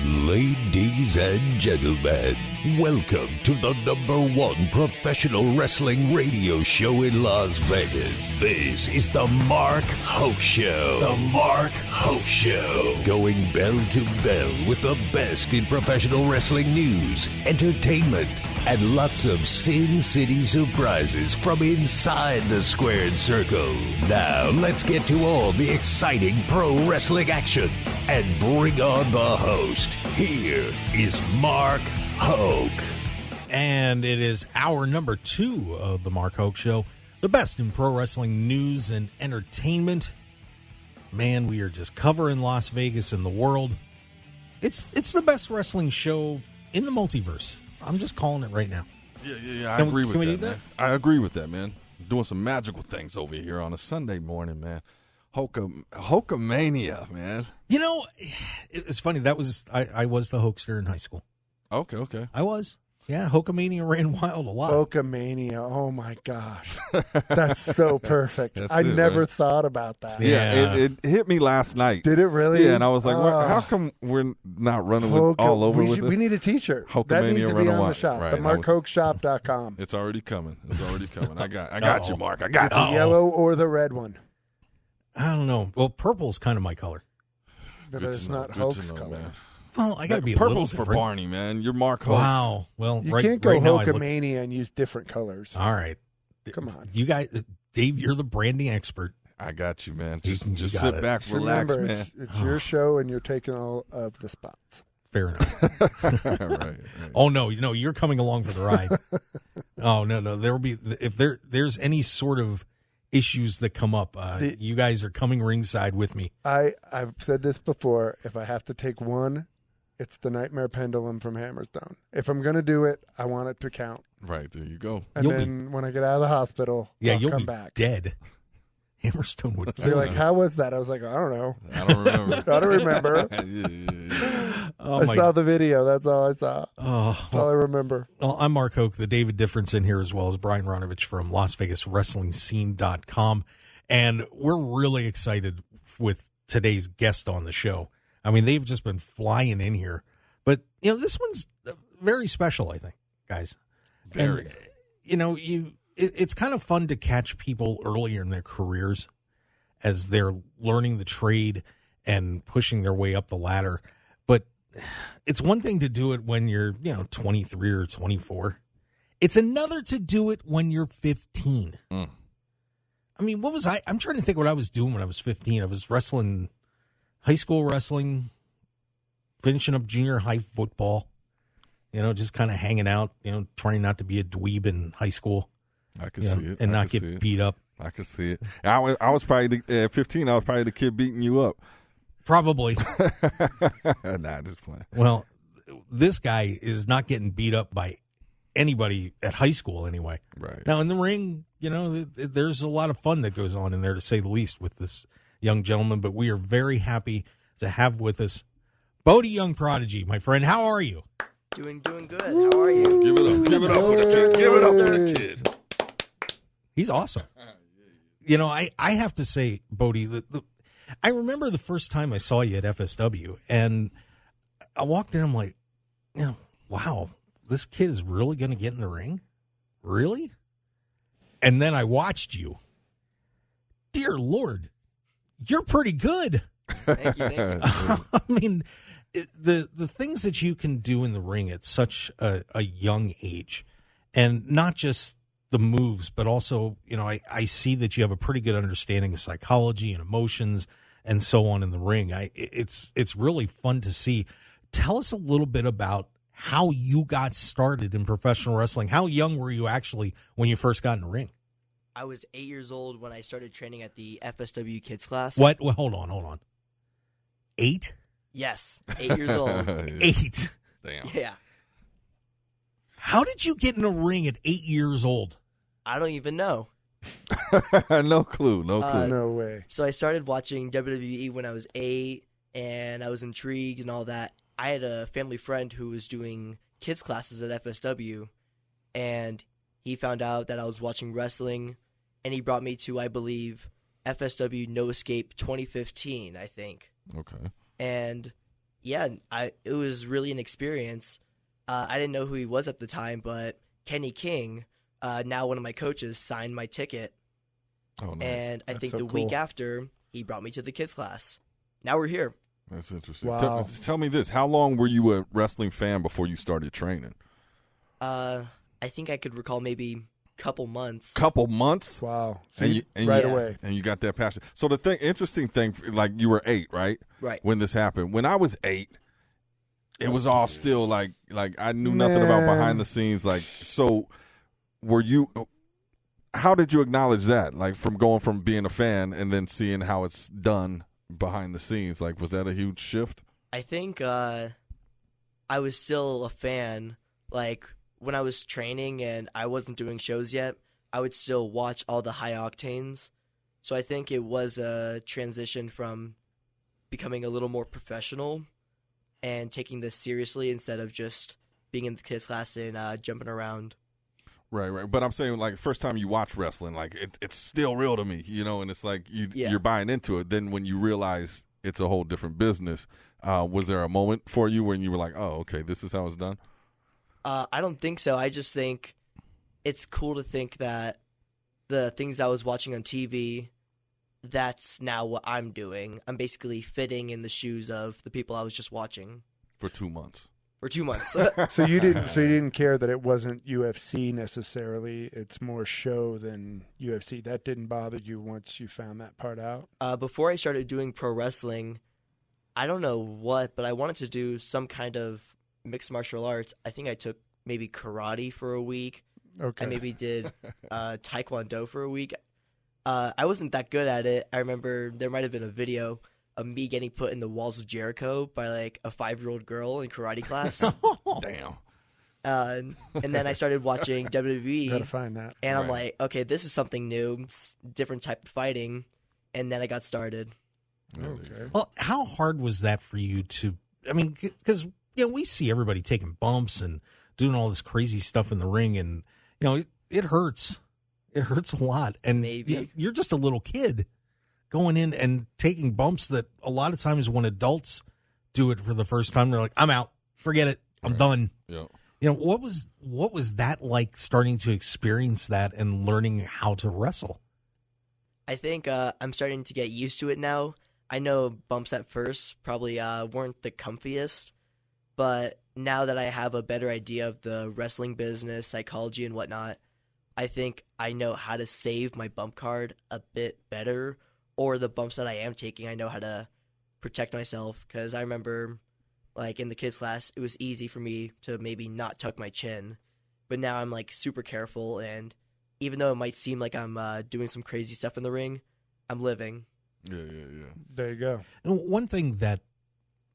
Ladies and gentlemen, welcome to the #1 professional wrestling radio show in Las Vegas. This is the Mark Hoke Show. The Mark Hoke Show. Going bell to bell with the best in professional wrestling news, entertainment, and lots of Sin City surprises from inside the squared circle. Now, let's get to all the exciting pro wrestling action and bring on the host. Here is Mark Hoke. And it is hour number 2 of the Mark Hoke Show, the best in pro wrestling news and entertainment. Man, we are just covering Las Vegas and the world. It's the best wrestling show in the multiverse. I'm just calling it right now. Yeah, I agree with that, man. I agree with that, man. Doing some magical things over here on a Sunday morning, man. Hokamania, man. You know, it's funny. I was the Hokester in high school. Okay. I was. Yeah, Hokamania ran wild a lot. Hokamania, oh my gosh. That's so perfect. I never thought about that. Yeah, it hit me last night. Did it really? Yeah, and I was like, how come we're not running all over with this? We need a t-shirt. Hokamania that needs to be on wild. the shop, right. themarkhokeshop.com. It's already coming. I got you, Mark. I got you. The yellow or the red one? I don't know. Well, purple's kind of my color. But it's not Hoke's color. Man. Well, I got to be purple's for Barney, man. You're Mark Hoke. Wow. Well, you can't go Hokamania and use different colors. All right. Come on. You guys, Dave, you're the branding expert. I got you, man. Just sit back, just relax, remember, man. It's your show, and you're taking all of the spots. Fair enough. right. Oh no, you're coming along for the ride. Oh no, there will be if there's any sort of issues that come up. You guys are coming ringside with me. I've said this before. If I have to take one, it's the Nightmare Pendulum from Hammerstone. If I'm going to do it, I want it to count. Right, there you go. And then when I get out of the hospital, you'll come be back. Dead. Hammerstone would kill They're like, how was that? I was like, I don't know. I don't remember. I don't remember. I saw the video. That's all I saw. That's all I remember. Well, I'm Mark Hoke, the David Difference in here, as well as Brian Ronovech from LasVegasWrestlingScene.com. And we're really excited with today's guest on the show. I mean, they've just been flying in here. But, this one's very special, I think, guys. Very. And, it's kind of fun to catch people earlier in their careers as they're learning the trade and pushing their way up the ladder. But it's one thing to do it when you're, 23 or 24. It's another to do it when you're 15. I mean, what was I'm trying to think what I was doing when I was 15. I was wrestling, high school wrestling, finishing up junior high football, just kind of hanging out, trying not to be a dweeb in high school. I can see it. And not get beat up. I can see it. I was probably, at 15, I was probably the kid beating you up. Probably. Nah, just playing. Well, this guy is not getting beat up by anybody at high school anyway. Right. Now, in the ring, there's a lot of fun that goes on in there, to say the least, with this young gentleman. But we are very happy to have with us Bodhi Young Prodigy, my friend. How are you? Doing good. How are you? Give it up. Give it up for the kid. Give it up for the kid. He's awesome. I have to say, Bodhi, I remember the first time I saw you at FSW, and I walked in, I'm like, wow, this kid is really going to get in the ring? Really? And then I watched you. Dear Lord, you're pretty good. Thank you. I mean, the things that you can do in the ring at such a young age, and not just the moves, but also, I see that you have a pretty good understanding of psychology and emotions and so on in the ring. It's really fun to see. Tell us a little bit about how you got started in professional wrestling. How young were you actually when you first got in the ring? I was 8 years old when I started training at the FSW kids class. What? Well, hold on. 8? Yes, 8 years old. 8? Damn. Yeah. How did you get in a ring at 8 years old? I don't even know. No clue. No way. So I started watching WWE when I was 8, and I was intrigued and all that. I had a family friend who was doing kids classes at FSW, and he found out that I was watching wrestling, and he brought me to, I believe, FSW No Escape 2015, I think. Okay. And Yeah, it was really an experience. I didn't know who he was at the time, but Kenny King, now one of my coaches, signed my ticket. Oh, nice. And I That's think so the cool. week after, he brought me to the kids class. Now we're here. That's interesting. Wow. Tell me this. How long were you a wrestling fan before you started training? I think I could recall maybe couple months. Couple months? Wow. So right away. And you got that passion. So the interesting thing, like you were 8, right? Right. When this happened. When I was 8, it was all still like I knew nothing about behind the scenes. Like, so were you, how did you acknowledge that? Like from going from being a fan and then seeing how it's done behind the scenes? Like, was that a huge shift? I think I was still a fan. Like, when I was training and I wasn't doing shows yet, I would still watch all the high octanes. So I think it was a transition from becoming a little more professional and taking this seriously instead of just being in the kids class and jumping around. Right. But I'm saying, like, first time you watch wrestling, like, it's still real to me, you know, and it's like you're buying into it. Then when you realize it's a whole different business, was there a moment for you when you were like, oh, okay, this is how it's done? I don't think so. I just think it's cool to think that the things I was watching on TV, that's now what I'm doing. I'm basically fitting in the shoes of the people I was just watching. For 2 months. For 2 months. So you didn't care that it wasn't UFC necessarily. It's more show than UFC. That didn't bother you once you found that part out? Before I started doing pro wrestling, I don't know what, but I wanted to do some kind of mixed martial arts. I think I took maybe karate for a week. Okay. I maybe did taekwondo for a week. I wasn't that good at it. I remember there might have been a video of me getting put in the walls of Jericho by like a 5-year-old girl in karate class. Damn. And then I started watching WWE. Gotta find that. And I'm like, okay, this is something new. It's different type of fighting. And then I got started. Okay. Well, how hard was that for you to? I mean, because we see everybody taking bumps and doing all this crazy stuff in the ring, and it hurts. It hurts a lot, and Maybe. you're just a little kid going in and taking bumps that a lot of times when adults do it for the first time, they're like, "I'm out, forget it, I'm done." Yeah. What was that like starting to experience that and learning how to wrestle? I think I'm starting to get used to it now. I know bumps at first probably weren't the comfiest, but now that I have a better idea of the wrestling business, psychology, and whatnot, I think I know how to save my bump card a bit better, or the bumps that I am taking, I know how to protect myself. Because I remember, like, in the kids' class, it was easy for me to maybe not tuck my chin, but now I'm, like, super careful, and even though it might seem like I'm doing some crazy stuff in the ring, I'm living. Yeah. There you go. And one thing that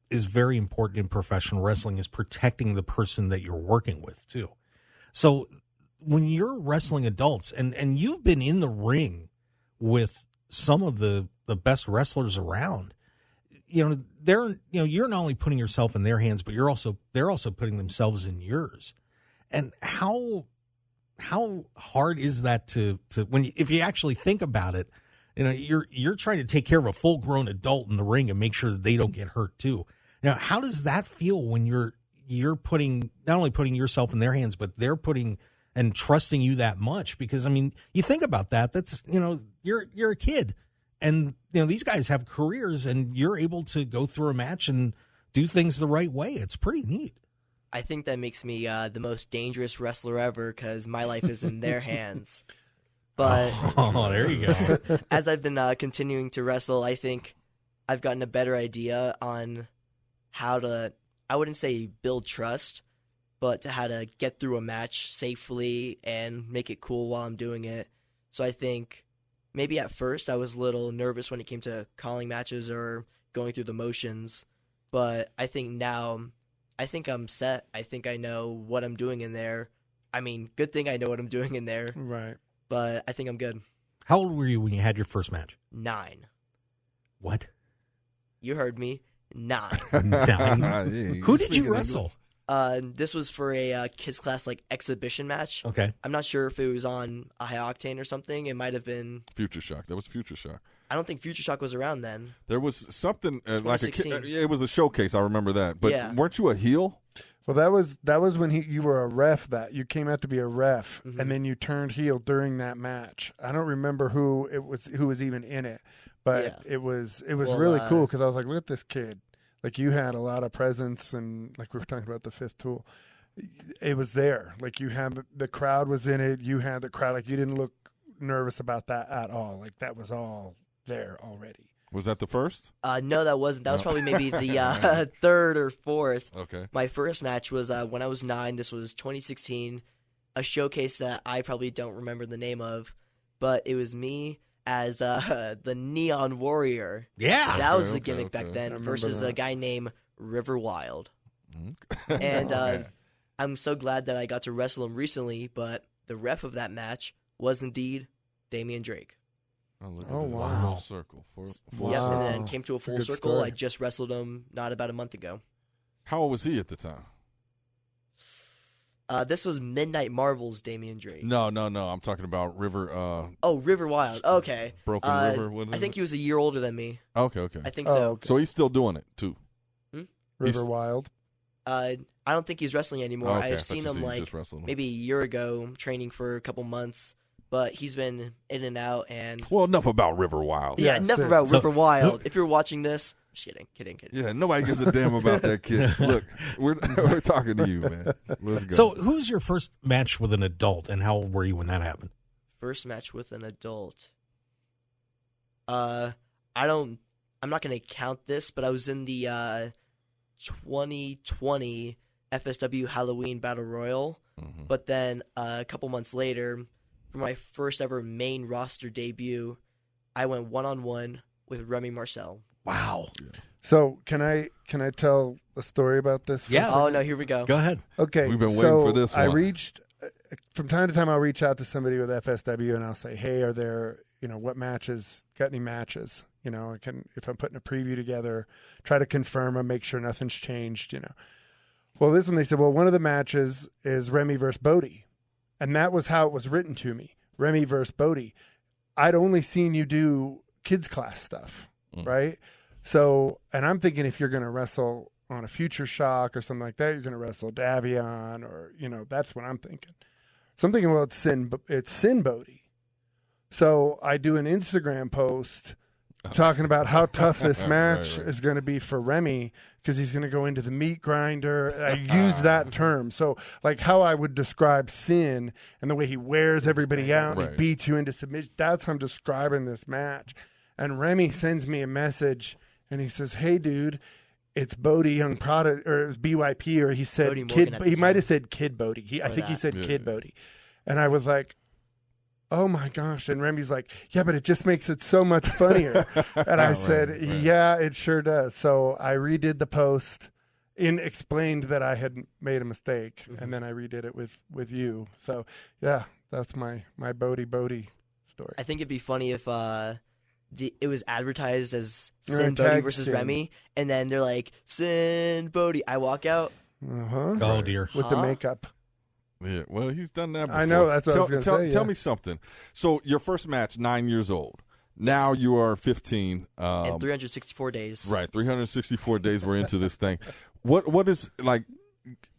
is very important in professional wrestling is protecting the person that you're working with too. So when you're wrestling adults and you've been in the ring with some of the best wrestlers around, you're not only putting yourself in their hands, but they're also putting themselves in yours. And how hard is that to if you actually think about it, you're trying to take care of a full-grown adult in the ring and make sure that they don't get hurt too. Now, how does that feel when you're putting not only putting yourself in their hands, but they're putting and trusting you that much? Because I mean, you think about that. That's you're a kid, and these guys have careers, and you're able to go through a match and do things the right way. It's pretty neat. I think that makes me the most dangerous wrestler ever because my life is in their hands. But there you go. As I've been continuing to wrestle, I think I've gotten a better idea on how to, I wouldn't say build trust, but to how to get through a match safely and make it cool while I'm doing it. So I think maybe at first I was a little nervous when it came to calling matches or going through the motions, but I think now, I think I'm set. I think I know what I'm doing in there. I mean, good thing I know what I'm doing in there. Right. But I think I'm good. How old were you when you had your first match? 9. What? You heard me. 9. 9? Who did you wrestle? This was for a kids class like exhibition match. Okay. I'm not sure if it was on a high octane or something. It might have been Future Shock. That was Future Shock. I don't think Future Shock was around then. There was something like a 2016. it was a showcase. I remember that. But Yeah. weren't you a heel? Well, that was when you were a ref. That you came out to be a ref, and then you turned heel during that match. I don't remember who was even in it, but it was really cool because I was like, look at this kid. Like you had a lot of presence, and like we were talking about the fifth tool, it was there. Like you had the crowd was in it. You had the crowd. Like you didn't look nervous about that at all. Like that was all there already. Was that the first? No, that wasn't. That was probably maybe the third or fourth. Okay. My first match was when I was 9. This was 2016, a showcase that I probably don't remember the name of, but it was me as the Neon Warrior. Yeah. That was the Okay, gimmick back okay. then versus a guy named River Wild. And I'm so glad that I got to wrestle him recently, but the ref of that match was indeed Damian Drake. Oh, wow. Full circle. Yep, Wow. and then came to a full Good circle. story. I just wrestled him not about a month ago. How old was he at the time? This was Midnight Marvel's Damian Drake. No. I'm talking about River. Oh, River Wild. Okay. Broken River. What is I think it? he was a year older than me. Okay. I think Oh, so. okay. So he's still doing it too. River Wild. I don't think he's wrestling anymore. Okay, I I've thought seen you him said you like just wrestled him. maybe a year ago training for a couple months, but he's been in and out. And Well, enough about River Wild. yeah, Yeah, enough sis. about So- River Wild. If you're watching this, I'm just kidding. Yeah, nobody gives a damn about that kid. Look, we're talking to you, man. Let's go. So, who's your first match with an adult, and how old were you when that happened? First match with an adult. I'm not gonna count this, but I was in the 2020 FSW Halloween Battle Royal. Mhm. But then a couple months later, for my first ever main roster debut, I went 1-on-1 with Remy Marcel. Wow. So can I tell a story about this? for a Yeah. second? Oh no, here we go. Go ahead. Okay, We've been waiting so for this I one. reached from time to time. I'll reach out to somebody with FSW and I'll say, "Hey, are there what matches? Got any matches? I can if I'm putting a preview together, try to confirm them, make sure nothing's changed. Well, this one they said, well, one of the matches is Remy versus Bodhi, and that was how it was written to me. Remy versus Bodhi. I'd only seen you do kids class stuff, right? So, and I'm thinking if you're going to wrestle on a Future Shock or something like that, you're going to wrestle Davion or, that's what I'm thinking. So I'm thinking, well, it's Sinn Bodhi. So I do an Instagram post talking about how tough this match Right. is going to be for Remy because he's going to go into the meat grinder. I use that term. So like how I would describe Sinn and the way he wears everybody out and Right. he beats you into submission. That's how I'm describing this match. And Remy sends me a message and he says, hey, dude, it's Bodhi Young Prodigy, or it was BYP, or he said Bodhi Morgan Kid. at the He might time. have said Kid Bodhi. I think he that. said Yeah. Kid Bodhi. And I was like, oh my gosh. And Remy's like, yeah, but it just makes it so much funnier. And I said, yeah, it sure does. So I redid the post and explained that I had made a mistake. And then I redid it with you. So yeah, that's my Bodhi story. I think it'd be funny if it was advertised as You're Sinn in Bodhi tag versus Sinn. Remy, and then they're like Sinn Bodhi. I walk out. Uh-huh. Oh, dear. With the Huh? makeup. Yeah, well, he's done that before. I know, that's what I was gonna say, Tell yeah. me something. So your first match, 9 years old. Now you are 15. In 364 days. Right, 364 days we're into this thing. What is, like,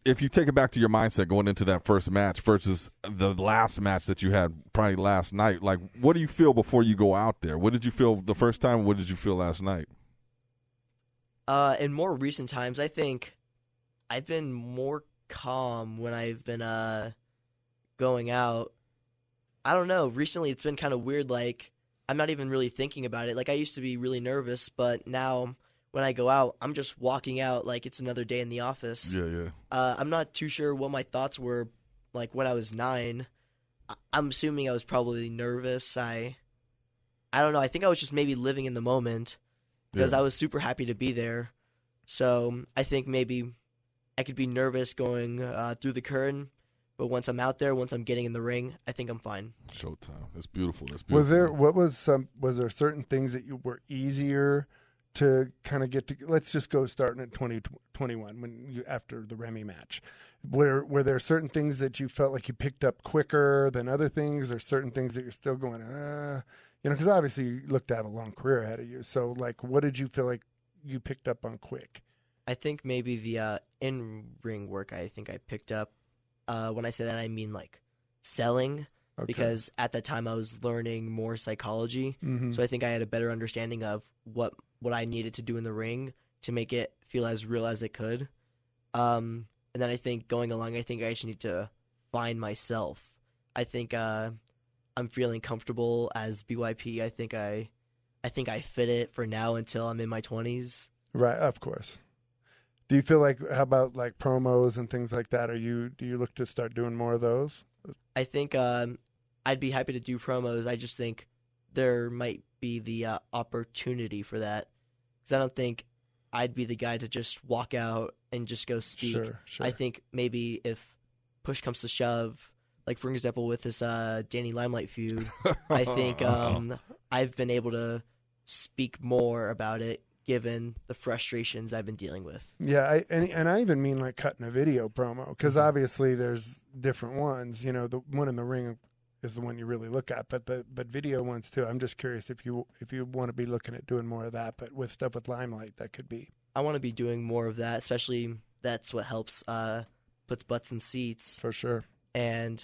if you take it back to your mindset going into that first match versus the last match that you had probably last night, like, what do you feel before you go out there? What did you feel the first time? What did you feel last night? In more recent times, I think I've been more calm when I've been going out. I don't know. Recently, it's been kind of weird. Like, I'm not even really thinking about it. Like, I used to be really nervous, but now when I go out, I'm just walking out like it's another day in the office. Yeah. I'm not too sure what my thoughts were like when I was 9. I'm assuming I was probably nervous. I don't know. I think I was just maybe living in the moment because Yeah. I was super happy to be there. So I think maybe I could be nervous going through the curtain, but once I'm out there, once I'm getting in the ring, I think I'm fine. Showtime. That's beautiful. That's beautiful. Was there certain things that you were easier to kind of get to? Let's just go starting at 2021 when you after the Remy match. Were there certain things that you felt like you picked up quicker than other things, or certain things that you're still going, You know, because obviously you look to have a long career ahead of you. So, like, what did you feel like you picked up on quick? I think maybe the in-ring work I think I picked up. When I say that, I mean, like, selling. Okay. Because at that time I was learning more psychology. Mm-hmm. So I think I had a better understanding of what I needed to do in the ring to make it feel as real as it could. And then I think going along, I think I just need to find myself. I think I'm feeling comfortable as BYP. I think I fit it for now until I'm in my 20s. Right, of course. Do you feel like, how about like promos and things like that? Do you look to start doing more of those? I think I'd be happy to do promos. I just think there might be the opportunity for that. Because I don't think I'd be the guy to just walk out and just go speak. Sure. I think maybe if push comes to shove, like, for example, with this Danny Limelight feud, I think I've been able to speak more about it given the frustrations I've been dealing with. Yeah, and I even mean like cutting a video promo, because obviously there's different ones. You know, the one in the ring is the one you really look at, but video ones too. I'm just curious if you want to be looking at doing more of that, but with stuff with Limelight, that could be. I want to be doing more of that, especially that's what helps puts butts in seats. For sure. And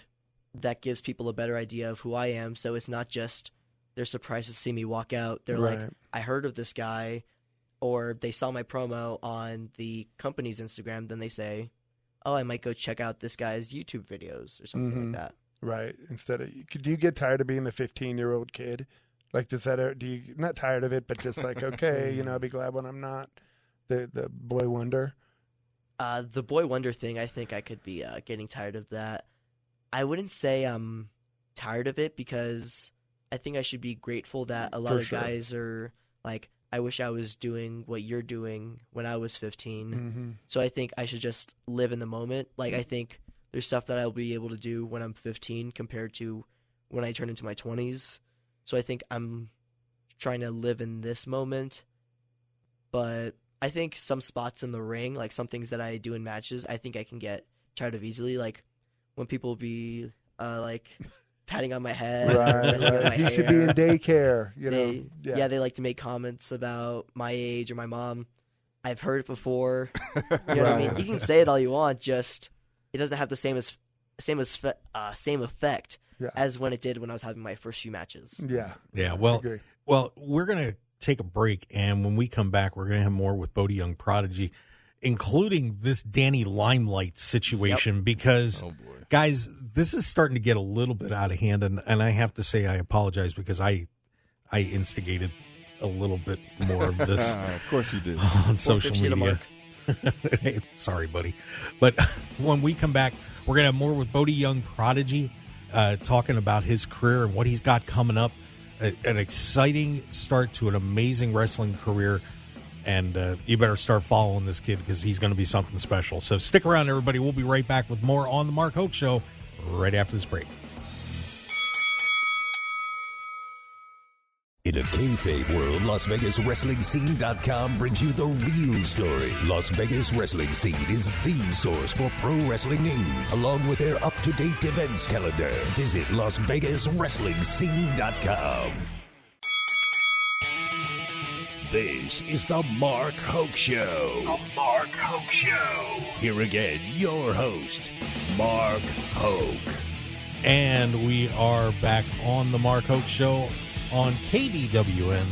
that gives people a better idea of who I am, so it's not just they're surprised to see me walk out. They're like, I heard of this guy, or they saw my promo on the company's Instagram, then they say, oh, I might go check out this guy's YouTube videos or something like that. Right. Instead of, do you get tired of being the 15-year-old kid? Like, do you, not tired of it, but just like, okay, you know, I'll be glad when I'm not the boy wonder? The boy wonder thing, I think I could be getting tired of that. I wouldn't say I'm tired of it, because I think I should be grateful that a lot of guys are like, I wish I was doing what you're doing when I was 15. Mm-hmm. So I think I should just live in the moment. Like, I think there's stuff that I'll be able to do when I'm 15 compared to when I turn into my 20s. So I think I'm trying to live in this moment. But I think some spots in the ring, like some things that I do in matches, I think I can get tired of easily. Like when people be like patting on my head, right. He should be in daycare. You know, they like to make comments about my age or my mom. I've heard it before. You know what I mean? You can say it all you want, just it doesn't have the same effect as when it did when I was having my first few matches. Yeah. Well, we're gonna take a break, and when we come back, we're gonna have more with Bodhi Young Prodigy, including this Danny Limelight situation, because guys, this is starting to get a little bit out of hand, and I have to say I apologize, because I instigated a little bit more of this. Of course you did. On social media. Hey, sorry, buddy. But when we come back, we're going to have more with Bodhi Young Prodigy, talking about his career and what he's got coming up. An exciting start to an amazing wrestling career. And you better start following this kid, because he's going to be something special. So stick around, everybody. We'll be right back with more on The Mark Hoke Show right after this break. In a kayfabe world, LasVegasWrestlingScene.com brings you the real story. Las Vegas Wrestling Scene is the source for pro wrestling news, along with their up-to-date events calendar. Visit LasVegasWrestlingScene.com. This is the Mark Hoke Show. The Mark Hoke Show. Here again, your host, Mark Hoke. And we are back on the Mark Hoke Show on KDAWN.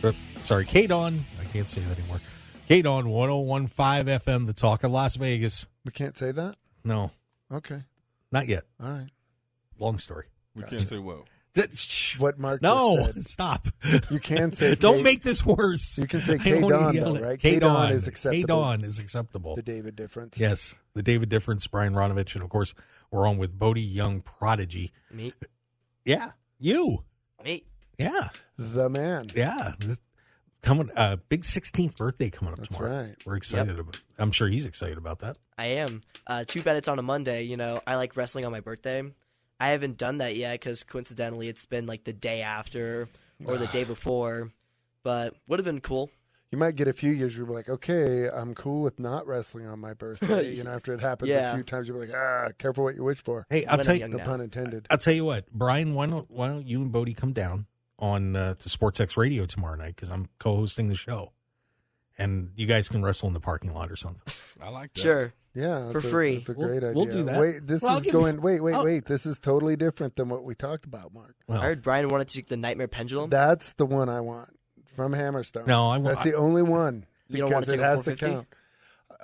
KDAWN. I can't say that anymore. KDAWN 101.5 FM, the talk of Las Vegas. We can't say that? No. Okay. Not yet. All right. Long story. We can't say whoa. What Mark just said. Stop. You can say Don't make this worse. You can say KDAWN, though, right? KDAWN is acceptable. KDAWN is acceptable. The David Difference. Yes, the David Difference, Brian Ronovech, and of course, we're on with Bodhi Young Prodigy. Me? Yeah. You. Me? Yeah. The man. Yeah. Coming, big 16th birthday coming up tomorrow. That's right. We're excited about. I'm sure he's excited about that. I am. Too bad it's on a Monday. You know, I like wrestling on my birthday. I haven't done that yet because coincidentally it's been like the day after or the day before, but would have been cool. You might get a few years where you're like, okay, I'm cool with not wrestling on my birthday. You know, after it happens a few times, you're like, careful what you wish for. Hey, I'll tell you, no pun intended. I'll tell you what, Brian, why don't you and Bodhi come down? on to SportsX Radio tomorrow night because I'm co-hosting the show, and you guys can wrestle in the parking lot or something. I like that. Sure. Yeah, For free. That's a great idea. We'll do that. Wait, this Well, is going. Wait. This is totally different than what we talked about, Mark. Well, I heard Brian wanted to take the Nightmare Pendulum. That's the one I want from Hammerstone. No, That's the only one You don't want because to it take a has to 450?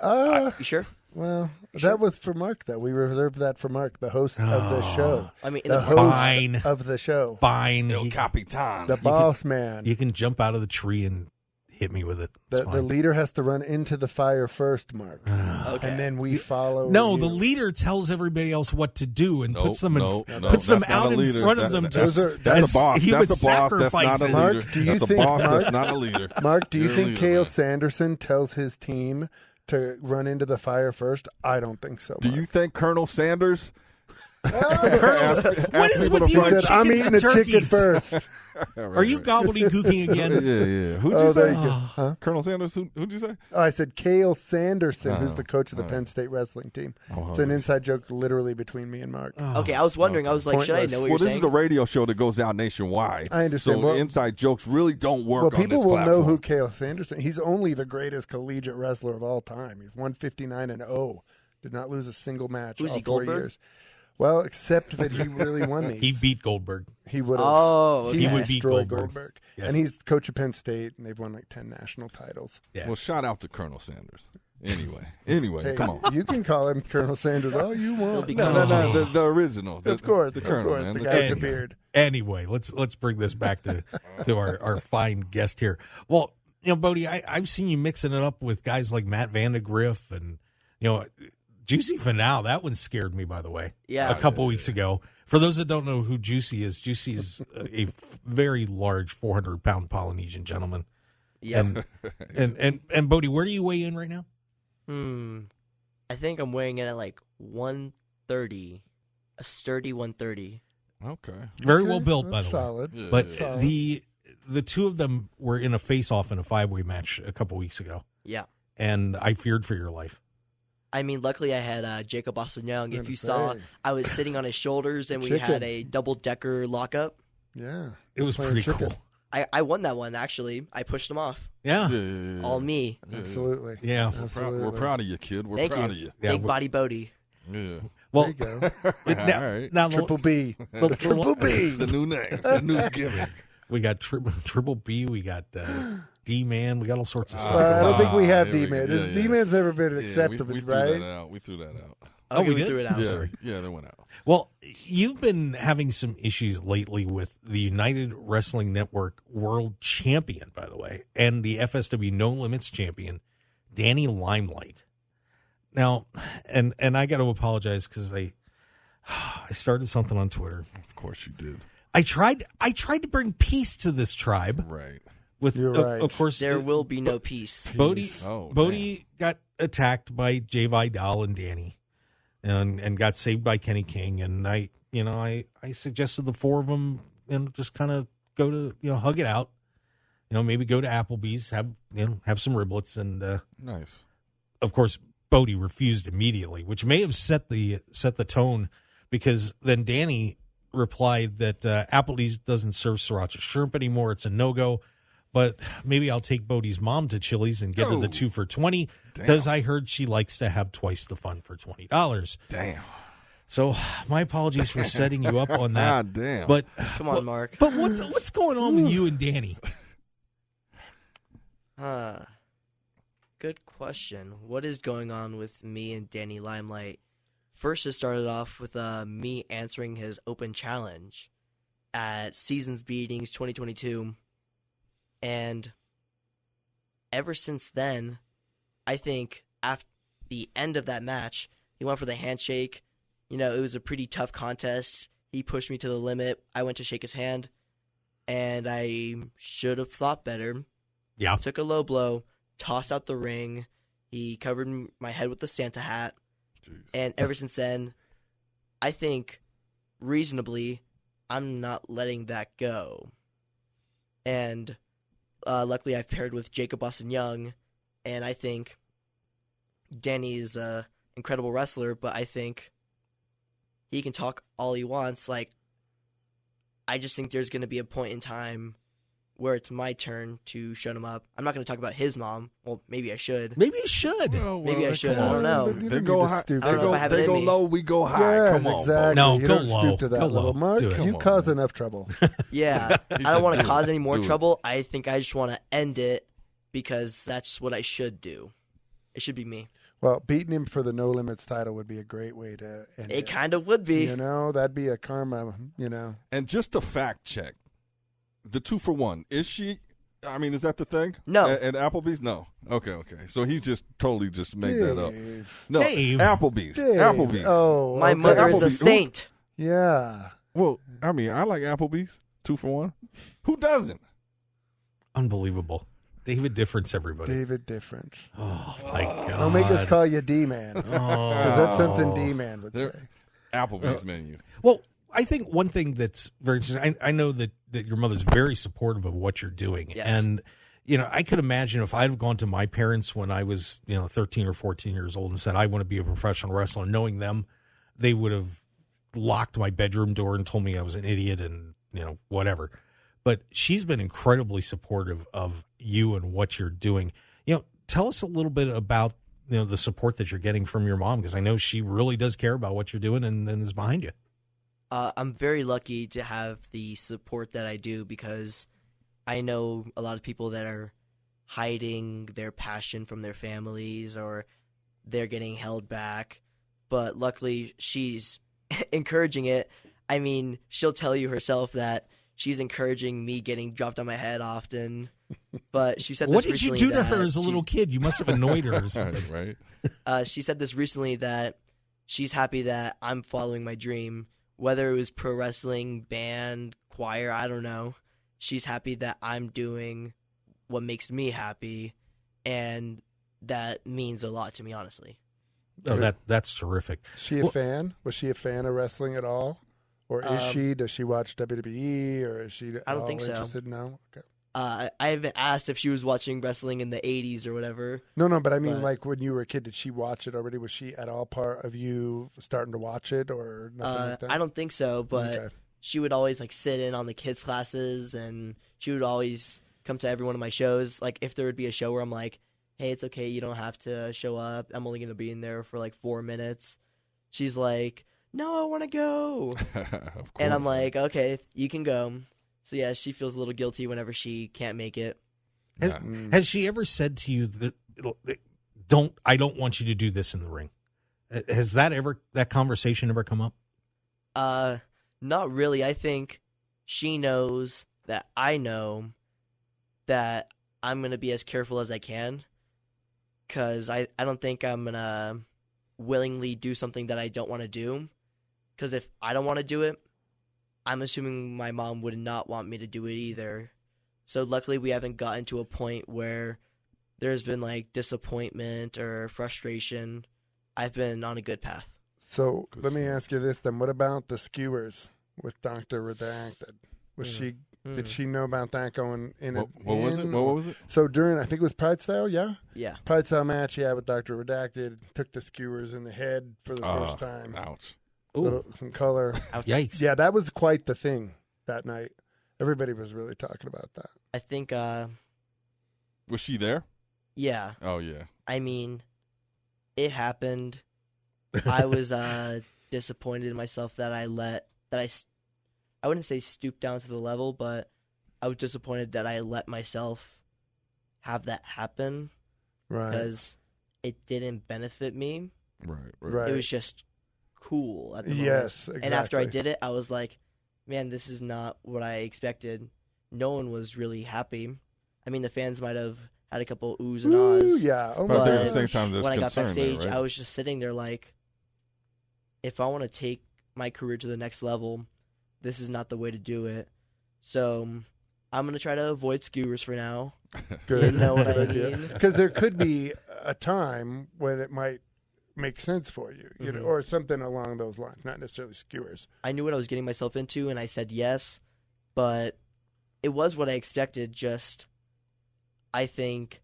count. You sure? Well, that was for Mark, though. We reserved that for Mark, the host of the show. I mean, in The the host Fine. of the show. fine. El You, Capitan. The boss man. you can jump out of the tree and hit me with it. It's The fine. leader has to run into the fire first, Mark. Okay. And then we follow. No, you. the leader tells everybody else what to do and puts them no, puts them that's not out a in leader. front of them. That's to, a boss. he That's would a boss. That's not a sacrifices. leader. Mark, do you That's a think, boss. Mark- That's not a leader. Mark, do you You're a think leader, Cale man. Sanderson tells his team to run into the fire first? I don't think so. Do Mark. you think Colonel Sanders? What is with you He and said, I'm chickens eating and the chicken turkeys? first. Are you gobbledygooking again? Yeah. Who'd you Oh, there say? you go. Huh? Colonel Sanders? Who'd you say? Oh, I said Cale Sanderson, who's Oh, the coach of the all Penn right. State wrestling team. Oh, It's an okay. inside joke literally between me and Mark. Okay, I was wondering. I was like, should I Pointless. know what Well, you're this saying? is a radio show that goes out nationwide. I understand. So Well- inside jokes really don't work Well, on people this will platform. know who Cale Sanderson. He's only the greatest collegiate wrestler of all time. He's 159-0. Did not lose a single match Who's all he, 4 Goldberg? years. Well, except that he really won these. He beat Goldberg. He would have. Oh, okay. He would beat destroyed Goldberg. Yes. And he's coach of Penn State, and they've won like 10 national titles. Yeah. Well, shout out to Colonel Sanders. Anyway, Hey, come on. You can call him Colonel Sanders all you want. be No, the original. Of course, the of Colonel, course, man. the The guy with Colonel. the beard. Anyway, let's bring this back to our fine guest here. Well, Bodhi, I've seen you mixing it up with guys like Matt Vandegrift and Juicy Finau. That one scared me, by the way. Yeah. a couple weeks ago. For those that don't know who Juicy is a very large 400-pound Polynesian gentleman. Yeah. And Bodhi, where do you weigh in right now? I think I'm weighing in at like 130, a sturdy 130. Okay. Very well built, by That's the way. solid. Yeah. But Solid. the two of them were in a face-off in a 5-way match a couple weeks ago, Yeah. and I feared for your life. I mean, luckily I had Jacob Austin Young. If Gonna you saw, say. I was sitting on his shoulders and we Chicken. had a double-decker lockup. Yeah. It was Playing pretty chicken. cool. I won that one, actually. I pushed him off. Yeah. Yeah. All me. Absolutely. Yeah. Absolutely. We're proud of you, kid. We're Thank proud you. of you. Yeah, Big body Bodhi. Yeah. Well, There you go. now, All right. now Triple B. the- Triple B. The new name. The new gimmick. we got Triple B, we got D-Man, we got all sorts of stuff. I don't think we have here we D-Man. go. Yeah, yeah. D-Man's never been Yeah, acceptable, we threw right? that out. We threw that out. Oh, we did? threw it out. Yeah, sorry. yeah, they went out. Well, you've been having some issues lately with the United Wrestling Network World Champion, by the way, and the FSW No Limits Champion, Danny Limelight. Now, and I got to apologize because I started something on Twitter. Of course you did. I tried to bring peace to this tribe Right. with, You're right. of course, There will be no peace. Bodhi. Oh, Bodhi got attacked by Jay Vidal and Danny, and got saved by Kenny King. And I suggested the four of them, just kind of go to hug it out. Maybe go to Applebee's, have some riblets, and Nice. of course Bodhi refused immediately, which may have set the tone, because then Danny replied that Applebee's doesn't serve sriracha shrimp anymore. It's a no-go. But maybe I'll take Bodhi's mom to Chili's and get her the 2 for $20, because I heard she likes to have twice the fun for $20. Damn. So my apologies for setting you up on that. God damn. But Come on, Mark. But what's going on with you and Danny? Good question. What is going on with me and Danny Limelight? First, it started off with me answering his open challenge at Seasons Beatings 2022. And ever since then, I think after the end of that match, he went for the handshake. It was a pretty tough contest. He pushed me to the limit. I went to shake his hand, and I should have thought better. Yeah. Took a low blow, tossed out the ring. He covered my head with the Santa hat. Jeez. And ever since then, I think reasonably, I'm not letting that go. And luckily, I've paired with Jacob Austin Young, and I think Danny is an incredible wrestler, but I think he can talk all he wants. Like, I just think there's going to be a point in time where it's my turn to shut him up. I'm not going to talk about his mom. Well, maybe I should. Maybe you should. Maybe I should. I don't know. They go high. I don't know if I have it They in go me. low. We go high. Yes, Come on, exactly. No, you go don't low. stoop to that Go level. low. Mark, Do it. you Come cause on. enough trouble. Yeah, I said, don't want to "Do cause it. any more Do it." trouble. I think I just want to end it because that's what I should do. It should be me. Well, beating him for the No Limits title would be a great way to end it. It kind of would be. You know, that'd be a karma, you know. And just to fact check, the 2-for-1, is she? I mean, is that the thing? No. At Applebee's? No. Okay. So he just totally just made that up. Dave. No, Dave. Applebe's. Dave. Applebe's. Oh, My okay. mother is a Applebee's. saint. Yeah. Well, I mean, I like Applebee's 2-for-1. Who doesn't? Unbelievable. David Difference, everybody. David Difference. Oh, my God. Don't make us call you D-Man. Because that's something Oh. D-Man would There- say. Applebee's menu. Well, I think one thing that's very interesting, I know that your mother's very supportive of what you're doing. Yes. And, I could imagine if I'd have gone to my parents when I was, 13 or 14 years old and said, I want to be a professional wrestler, knowing them, they would have locked my bedroom door and told me I was an idiot and, whatever. But she's been incredibly supportive of you and what you're doing. Tell us a little bit about, the support that you're getting from your mom, because I know she really does care about what you're doing and is behind you. I'm very lucky to have the support that I do because I know a lot of people that are hiding their passion from their families or they're getting held back. But luckily, she's encouraging it. I mean, she'll tell you herself that she's encouraging me getting dropped on my head often. But she said this What did you recently do to her that as a little kid? You must have annoyed her or something. Right? She said this recently that she's happy that I'm following my dream, whether it was pro wrestling, band, choir, I don't know. She's happy that I'm doing what makes me happy, and that means a lot to me, honestly. Oh, that's terrific. Is she a fan? Was she a fan of wrestling at all? Or is she? Does she watch WWE? Or is she I don't think so. interested? No? Okay. I haven't asked if she was watching wrestling in the 80s or whatever. No, but I mean, But- like when you were a kid, did she watch it already? Was she at all part of you starting to watch it or nothing like that? I don't think so, but Okay. she would always sit in on the kids' classes, and she would always come to every one of my shows. Like if there would be a show where I'm like, hey, it's okay, you don't have to show up. I'm only going to be in there for 4 minutes. She's like, no, I want to go. Of And I'm course. like, okay, you can go. So yeah, she feels a little guilty whenever she can't make it. Has she ever said to you that I don't want you to do this in the ring? Has that conversation ever come up? Not really. I think she knows that I know that I'm going to be as careful as I can, because I don't think I'm going to willingly do something that I don't want to do, because if I don't want to do it, I'm assuming my mom would not want me to do it either. So luckily we haven't gotten to a point where there's been disappointment or frustration. I've been on a good path. So Good let me stuff. ask you this then. What about the skewers with Dr. Redacted? Did she know about that going in? What was it? What was it? So during, I think it was Pride Style, yeah? Yeah. Pride Style match, yeah, with Dr. Redacted. Took the skewers in the head for the first Ah, time. Ouch. Some color. Ouch. Yikes. Yeah, that was quite the thing that night. Everybody was really talking about that. I think, Was she there? yeah. Oh, yeah. I mean, it happened. I was disappointed in myself that I wouldn't say stoop down to the level, but I was disappointed that I let myself have that happen Right. because it didn't benefit me. Right. It was just cool at the moment. Yes, exactly. And after I did it, I was like, man, this is not what I expected. No one was really happy. I mean, the fans might have had a couple oohs and Ooh, ahs. yeah. Oh But my I think at the gosh. same time, there's When I got concern there, backstage, right? I was just sitting there like, if I want to take my career to the next level, this is not the way to do it. So I'm going to try to avoid skewers for now. Good. You know what I Good idea. mean? Because there could be a time when it might make sense for you, you know, Mhm. or something along those lines, not necessarily skewers. I knew what I was getting myself into, and I said yes, but it was what I expected. Just, I think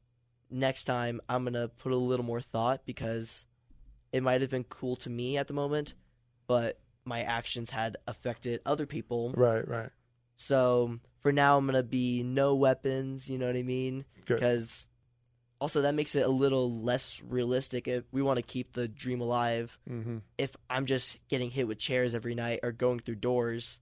next time I'm going to put a little more thought, because it might have been cool to me at the moment, but my actions had affected other people. Right, right. So for now, I'm going to be no weapons, you know what I mean? Good. Because also that makes it a little less realistic if we want to keep the dream alive. Mm-hmm. If I'm just getting hit with chairs every night or going through doors,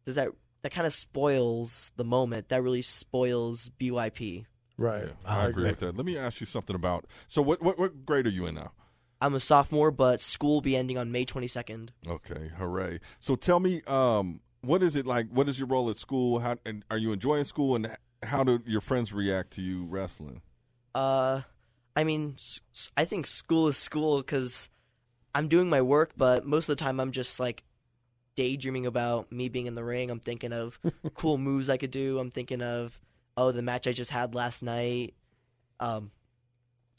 does that kind of spoils the moment. That really spoils BYP. Right. Yeah, I agree with that. Let me ask you something about. So what grade are you in now? I'm a sophomore, but school will be ending on May 22nd. Okay, hooray! So tell me, what is it like? What is your role at school? How and are you enjoying school? And how do your friends react to you wrestling? I mean, I think school is school because I'm doing my work, but most of the time I'm just like daydreaming about me being in the ring. I'm thinking of cool moves I could do. I'm thinking of the match I just had last night. To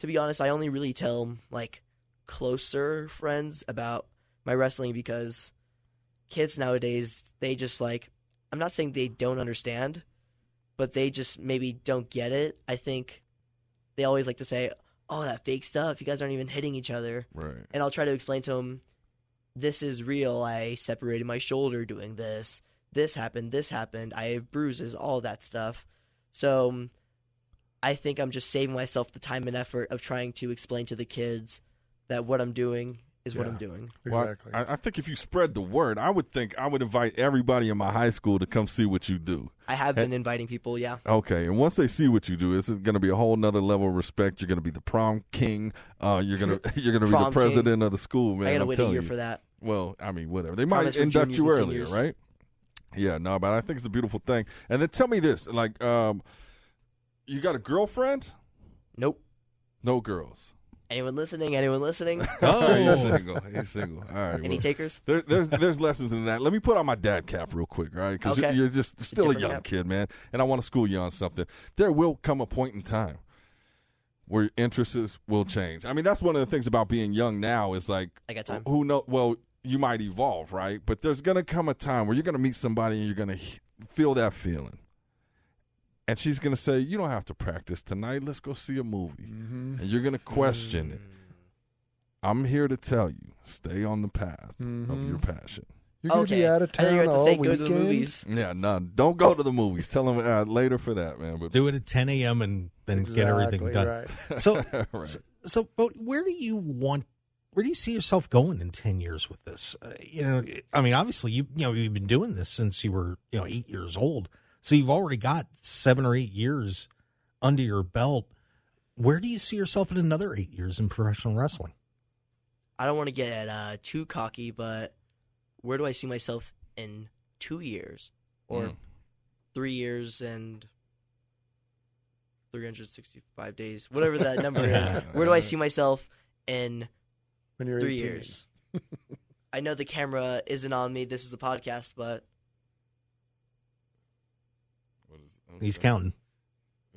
be honest, I only really tell like closer friends about my wrestling because kids nowadays, they just like, I'm not saying they don't understand, but they just maybe don't get it. I think they always like to say, oh, that fake stuff, you guys aren't even hitting each other. Right. And I'll try to explain to them, this is real. I separated my shoulder doing this. This happened. I have bruises, all that stuff. So I think I'm just saving myself the time and effort of trying to explain to the kids that what I'm doing is what I'm doing. Exactly. Well, I think if you spread the word, I would invite everybody in my high school to come see what you do. I have been inviting people, yeah. Okay, and once they see what you do, it's going to be a whole nother level of respect. You're going to be the prom king. You're going to be the president of the school, man. I got to I'm wait a telling year you. for that. Well, I mean, whatever. They Prom might is for induct juniors you and earlier, seniors. right? Yeah, no, but I think it's a beautiful thing. And then tell me this, like, you got a girlfriend? Nope. No girls. Anyone listening? Oh, he's single. All right. Any takers? There's lessons in that. Let me put on my dad cap real quick, right? Because Okay. you're just still a different young cap. kid, man, and I want to school you on something. There will come a point in time where your interests will change. I mean, that's one of the things about being young now is like, I got time. who knows? Well, you might evolve, right? But there's going to come a time where you're going to meet somebody and you're going to feel that feeling. And she's going to say, you don't have to practice tonight. Let's go see a movie. Mm-hmm. And you're going to question it. I'm here to tell you, stay on the path of your passion. You're going to be out of I thought you town were about to all say go weekend? to the movies. Yeah, no, don't go to the movies. Tell them later for that, man. But Do it at 10 a.m. and then get everything done. Right. So, right. but where do you see yourself going in 10 years with this? I mean, obviously you've been doing this since you were, 8 years old. So you've already got 7 or 8 years under your belt. Where do you see yourself in another 8 years in professional wrestling? I don't want to get too cocky, but where do I see myself in 2 years or 3 years and 365 days, whatever that number is? Where do I see myself in When you're 3 18. years? I know the camera isn't on me. This is the podcast, but He's counting.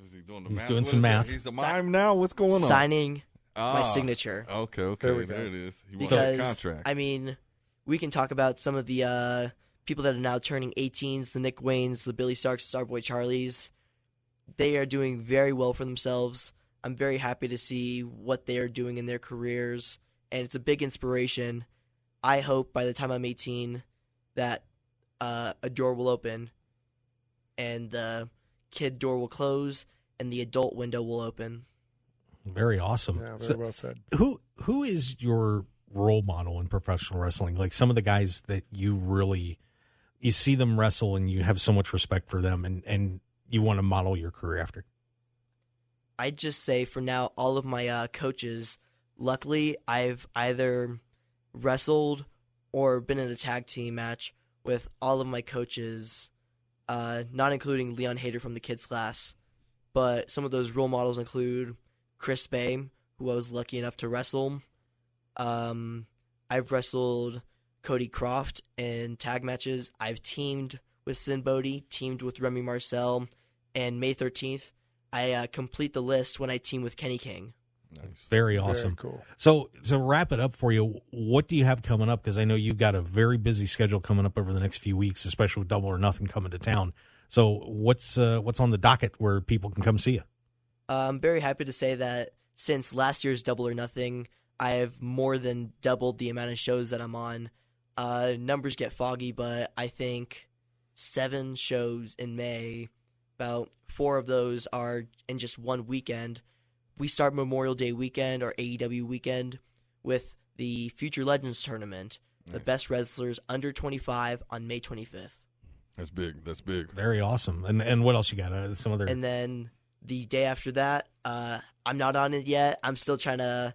Is he doing the He's math? doing What some is that? math. He's the mime now? What's going on? signing my Ah, signature. Okay, There we there go. it is. He wants Because, that contract. I mean, we can talk about some of the people that are now turning 18s, the Nick Waynes, the Billy Starks, Starboy Charlies. They are doing very well for themselves. I'm very happy to see what they are doing in their careers, and it's a big inspiration. I hope by the time I'm 18 that a door will open and the kid door will close and the adult window will open. Very awesome. Yeah, very So well said. who is your role model in professional wrestling? Like some of the guys that you see them wrestle and you have so much respect for them and you want to model your career after. I'd just say for now, all of my coaches, luckily, I've either wrestled or been in a tag team match with all of my coaches, not including Leon Hader from the kids class. But some of those role models include Chris Bey, who I was lucky enough to wrestle. I've wrestled Cody Croft in tag matches. I've teamed with Sinn Bodhi, teamed with Remy Marcel, and May 13th, I complete the list when I team with Kenny King. Nice. Very awesome. Very cool. So wrap it up for you. What do you have coming up? Because I know you've got a very busy schedule coming up over the next few weeks, especially with Double or Nothing coming to town. So what's on the docket where people can come see you? I'm very happy to say that since last year's Double or Nothing, I have more than doubled the amount of shows that I'm on. Numbers get foggy, but I think 7 shows in May. About 4 of those are in just one weekend. We start Memorial Day weekend or AEW weekend with the Future Legends tournament, the best wrestlers under 25 on May 25th. That's big. That's big. Very awesome. And what else you got? Some other. And then the day after that, I'm not on it yet. I'm still trying to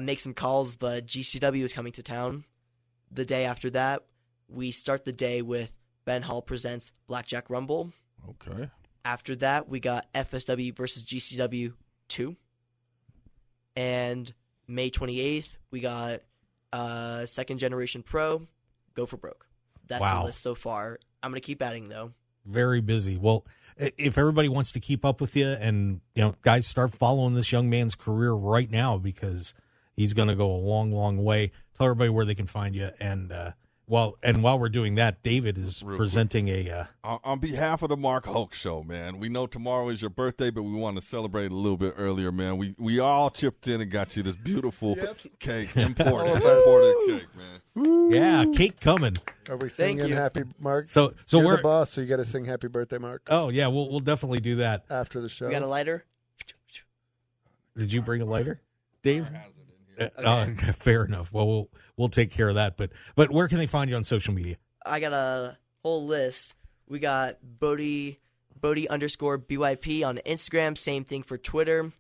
make some calls, but GCW is coming to town. The day after that, we start the day with Ben Hall presents Blackjack Rumble. Okay. After that, we got FSW versus GCW 2. And May 28th, we got Second Generation Pro, Go for Broke. That's Wow. the list so far. I'm going to keep adding, though. Very busy. Well, if everybody wants to keep up with you, and guys, start following this young man's career right now, because he's going to go a long, long way. Tell everybody where they can find you. And while we're doing that, David is presenting a. On behalf of the Mark Hoke Show, man, we know tomorrow is your birthday, but we want to celebrate a little bit earlier, man. We all chipped in and got you this beautiful cake, imported cake, man. Yeah, cake coming. Are we singing Happy Mark? So You're we're the boss, so you got to sing Happy Birthday, Mark. Oh yeah, we'll definitely do that after the show. We got a lighter? Did you bring a lighter, Dave? Okay. Fair enough. Well, we'll take care of that. But where can they find you on social media? I got a whole list. We got Bodhi _BYP on Instagram. Same thing for Twitter.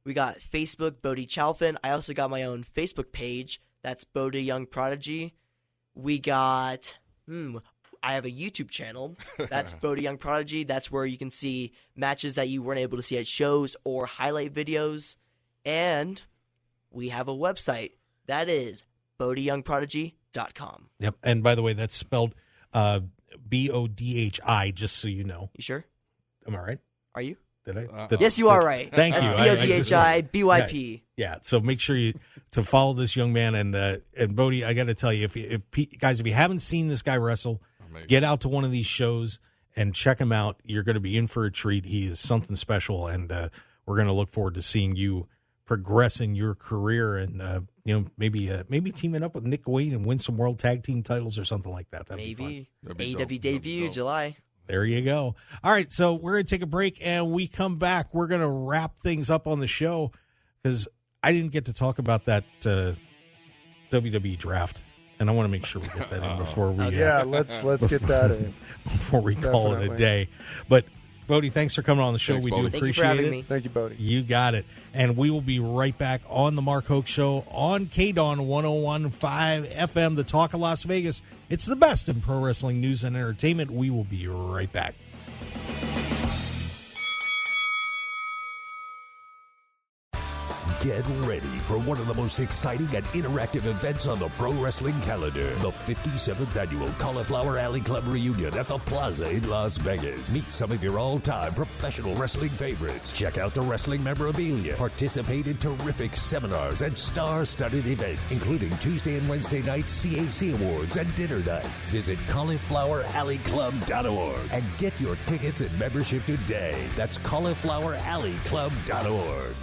We got Facebook, Bodhi Chalfin. I also got my own Facebook page. That's Bodhi Young Prodigy. We got, I have a YouTube channel. That's Bodhi Young Prodigy. That's where you can see matches that you weren't able to see at shows or highlight videos. And we have a website. That is BodhiYoungProdigy.com. Yep. And by the way, that's spelled BODHI, just so you know. You sure? Am I right? Are you? Did I? Yes, you are right. Thank you. BODHI, BYP. Yeah. So make sure you to follow this young man. And Bodhi, I got to tell you, if you haven't seen this guy wrestle, get out to one of these shows and check him out. You're going to be in for a treat. He is something special, and we're going to look forward to seeing you progress in your career, and maybe teaming up with Nick Wayne and win some world tag team titles or something like that. That'd maybe be AEW debut July. There you go. All right, so we're going to take a break, and we come back. We're going to wrap things up on the show, because I didn't get to talk about that WWE draft, and I want to make sure we get that in before we. Let's get that in before we call it a day. But Bodhi, thanks for coming on the show. Thanks, we Bodhi. do appreciate Thank you for having it. me. Thank you, Bodhi. You got it. And we will be right back on the Mark Hoke Show on KDAWN 101.5 FM, the talk of Las Vegas. It's the best in pro wrestling news and entertainment. We will be right back. Get ready for one of the most exciting and interactive events on the pro wrestling calendar. The 57th Annual Cauliflower Alley Club Reunion at the Plaza in Las Vegas. Meet some of your all-time professional wrestling favorites. Check out the wrestling memorabilia. Participate in terrific seminars and star-studded events, including Tuesday and Wednesday night CAC Awards and dinner nights. Visit caulifloweralleyclub.org and get your tickets and membership today. That's caulifloweralleyclub.org.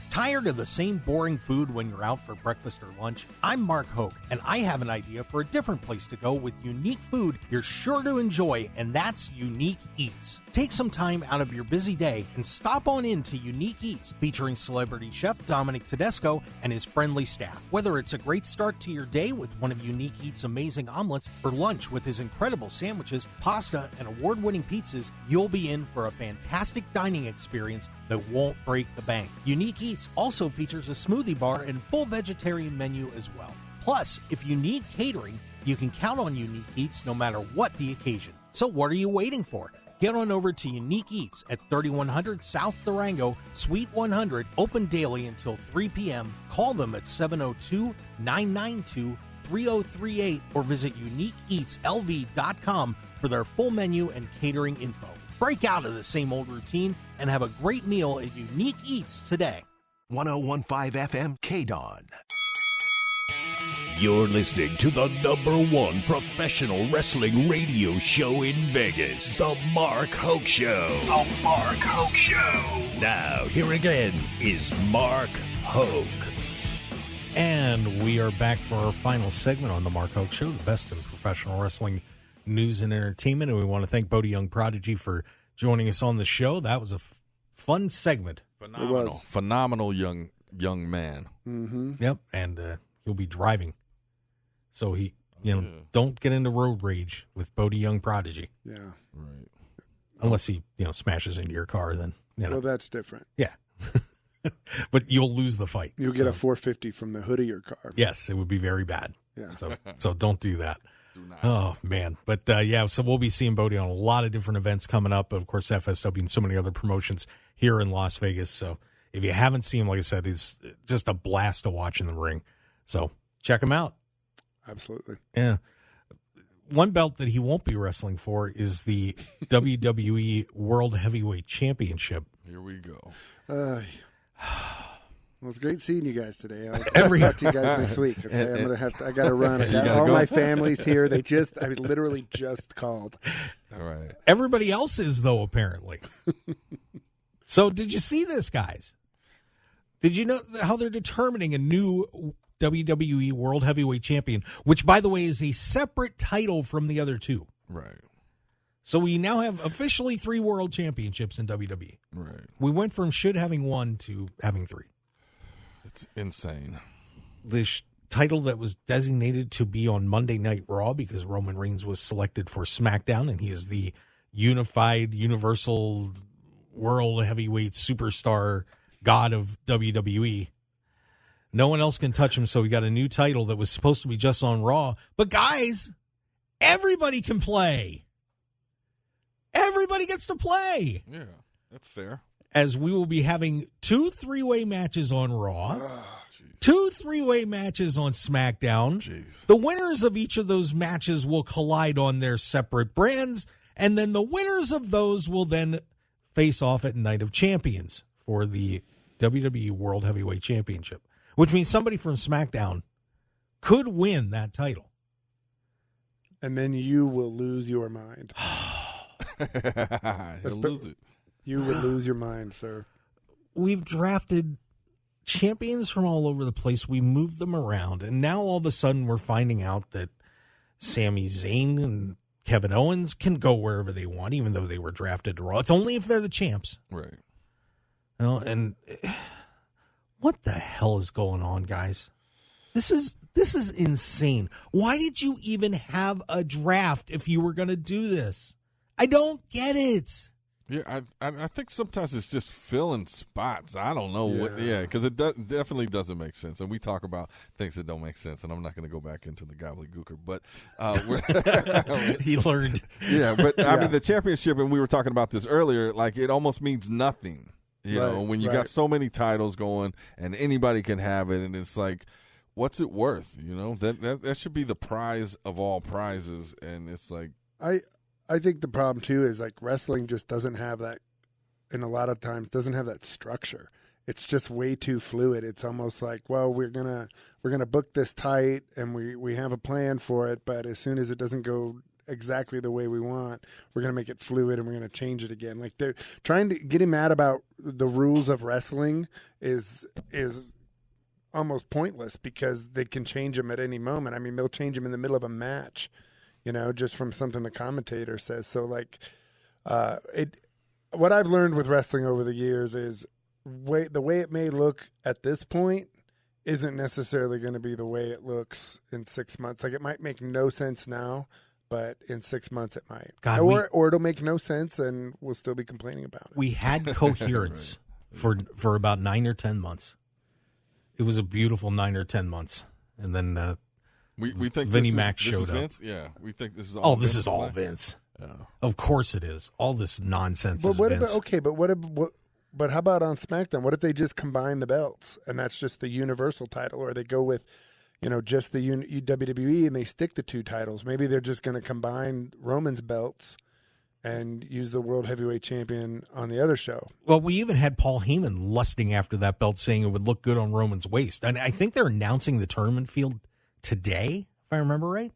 Tired of the same boring food when you're out for breakfast or lunch? I'm Mark Hoke, and I have an idea for a different place to go with unique food you're sure to enjoy, and that's Unique Eats. Take some time out of your busy day and stop on in to Unique Eats, featuring celebrity chef Dominic Tedesco and his friendly staff. Whether it's a great start to your day with one of Unique Eats' amazing omelets, or lunch with his incredible sandwiches, pasta, and award-winning pizzas, you'll be in for a fantastic dining experience that won't break the bank. Unique Eats also features a smoothie bar and full vegetarian menu as well. Plus, if you need catering, you can count on Unique Eats no matter what the occasion. So what are you waiting for? Get on over to Unique Eats at 3100 South Durango, Suite 100, open daily until 3 p.m. Call them at 702-992-3038 or visit UniqueEatsLV.com for their full menu and catering info. Break out of the same old routine and have a great meal at Unique Eats today. 101.5 FM KDAWN. You're listening to the #1 professional wrestling radio show in Vegas, The Mark Hoke Show. The Mark Hoke Show. Now, here again is Mark Hoke. And we are back for our final segment on the Mark Hoke Show, the best in professional wrestling news and entertainment. And we want to thank Bodhi Young Prodigy for joining us on the show. That was a fun segment. Phenomenal young man. Mm-hmm. Yep, and he'll be driving. So don't get into road rage with Bodhi Young Prodigy. Yeah. Right. Unless he, smashes into your car, then, Well, that's different. Yeah. But you'll lose the fight. You'll get a 450 from the hood of your car. Yes, it would be very bad. Yeah. So don't do that. Do not. Oh, man. But, so we'll be seeing Bodhi on a lot of different events coming up. Of course, FSW and so many other promotions here in Las Vegas. So if you haven't seen him, like I said, he's just a blast to watch in the ring. So check him out. Absolutely. Yeah. One belt that he won't be wrestling for is the WWE World Heavyweight Championship. Here we go. Well, it's great seeing you guys today. I'll talk to you guys this week. Okay? I got to run. All my family's here. I literally just called. All right. Everybody else is, though, apparently. So did you see this, guys? Did you know how they're determining a new WWE World Heavyweight Champion, which, by the way, is a separate title from the other two? Right. So we now have officially 3 world championships in WWE. Right. We went from should having 1 to having 3. It's insane. The title that was designated to be on Monday Night Raw because Roman Reigns was selected for SmackDown, and he is the unified, universal world heavyweight superstar god of WWE. No one else can touch him, so we got a new title that was supposed to be just on Raw. But guys, everybody can play. Everybody gets to play. Yeah, that's fair. As we will be having 2 3-way matches on Raw, 2 3-way matches on SmackDown. Jeez. The winners of each of those matches will collide on their separate brands, and then the winners of those will then face off at Night of Champions for the WWE World Heavyweight Championship, which means somebody from SmackDown could win that title. And then you will lose your mind. He'll lose it. You would lose your mind, sir. We've drafted champions from all over the place. We moved them around, and now all of a sudden we're finding out that Sami Zayn and Kevin Owens can go wherever they want, even though they were drafted to Raw. It's only if they're the champs. Right. And what the hell is going on, guys? This is insane. Why did you even have a draft if you were going to do this? I don't get it. Yeah, I think sometimes it's just filling spots. I don't know what. Yeah, because it definitely doesn't make sense. And we talk about things that don't make sense. And I'm not going to go back into the gobbledygooker, but he learned. Yeah, but I mean the championship, and we were talking about this earlier. Like it almost means nothing. You know, when you got so many titles going, and anybody can have it, and it's like, what's it worth? You know, that should be the prize of all prizes, and it's like I think the problem too is like wrestling just doesn't have that, and a lot of times doesn't have that structure. It's just way too fluid. It's almost like, well, we're gonna book this tight, and we have a plan for it, but as soon as it doesn't go exactly the way we want, we're gonna make it fluid and we're gonna change it again. Like they're trying to get mad about the rules of wrestling is almost pointless because they can change them at any moment. I mean, they'll change them in the middle of a match. You know, just from something the commentator says. So, like, what I've learned with wrestling over the years is the way it may look at this point isn't necessarily going to be the way it looks in 6 months. Like, it might make no sense now, but in 6 months it might. Or it'll make no sense and we'll still be complaining about it. We had coherence for about 9 or 10 months. It was a beautiful 9 or 10 months. And then we think Vinnie Mac showed up. Vince? Yeah, we think this is all. This is all Vince. Oh. Of course it is. All this nonsense is Vince. Vince. But how about on SmackDown? What if they just combine the belts and that's just the Universal title, or they go with, just the WWE and they stick the 2 titles? Maybe they're just going to combine Roman's belts and use the World Heavyweight Champion on the other show. Well, we even had Paul Heyman lusting after that belt, saying it would look good on Roman's waist. And I think they're announcing the tournament field today, if I remember right.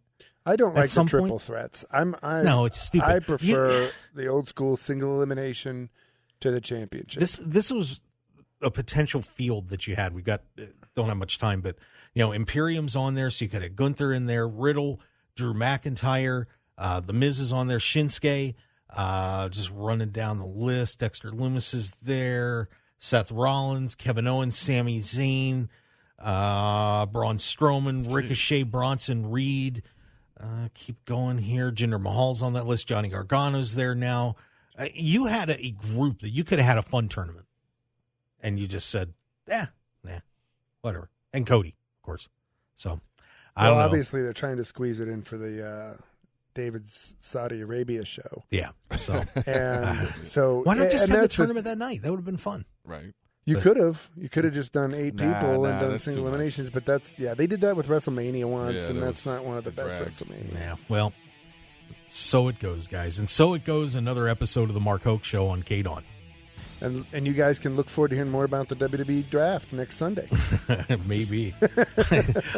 I don't like the triple threats. No, it's stupid. I prefer the old school single elimination to the championship. This was a potential field that you had. We don't have much time, but Imperium's on there, so you could have Gunther in there, Riddle, Drew McIntyre, The Miz is on there. Shinsuke, just running down the list. Dexter Lumis is there. Seth Rollins, Kevin Owens, Sami Zayn, Braun Strowman, Ricochet, Bronson Reed. Keep going here. Jinder Mahal's on that list. Johnny Gargano's there now. You had a group that you could have had a fun tournament. And you just said, whatever. And Cody, of course. So, I don't know. Obviously, they're trying to squeeze it in for the David's Saudi Arabia show. Yeah. So, and so why not just have the tournament that night? That would have been fun. Right. You could have just done 8 people and done that's single too much. eliminations, but they did that with WrestleMania once, Yeah, and that that's was not one of the a best drag. WrestleMania. Yeah. Well, so it goes, guys. And so it goes, another episode of the Mark Hoke Show on KDAWN. And you guys can look forward to hearing more about the WWE draft next Sunday. Maybe.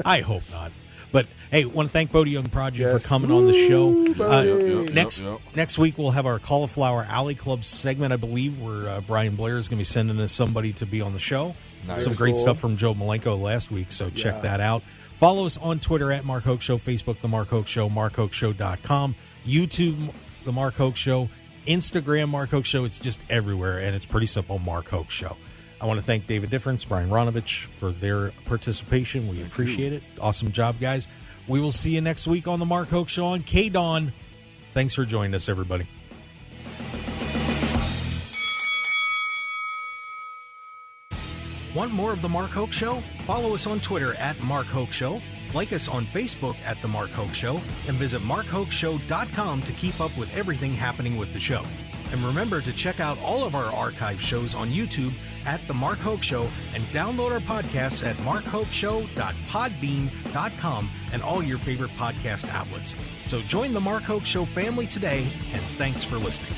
I hope not. But, hey, want to thank Bodhi Young Prodigy Yes. for coming on the show. Woo, Bodhi. Next week, we'll have our Cauliflower Alley Club segment, I believe, where Brian Blair is going to be sending us somebody to be on the show. Nice. Some great Cool. stuff from Joe Malenko last week, so check Yeah. that out. Follow us on Twitter at Mark Hoke Show, Facebook, The Mark Hoke Show, markhokeshow.com, YouTube, The Mark Hoke Show, Instagram, Mark Hoke Show. It's just everywhere, and it's pretty simple, Mark Hoke Show. I want to thank David Difference, Brian Ronovech for their participation. We appreciate it. Awesome job, guys. We will see you next week on The Mark Hoke Show on KDAWN. Thanks for joining us, everybody. Want more of The Mark Hoke Show? Follow us on Twitter at Mark Hoke Show, like us on Facebook at The Mark Hoke Show, and visit markhokeshow.com to keep up with everything happening with the show. And remember to check out all of our archive shows on YouTube at The Mark Hoke Show and download our podcasts at markhokeshow.podbean.com and all your favorite podcast outlets. So join The Mark Hoke Show family today, and thanks for listening.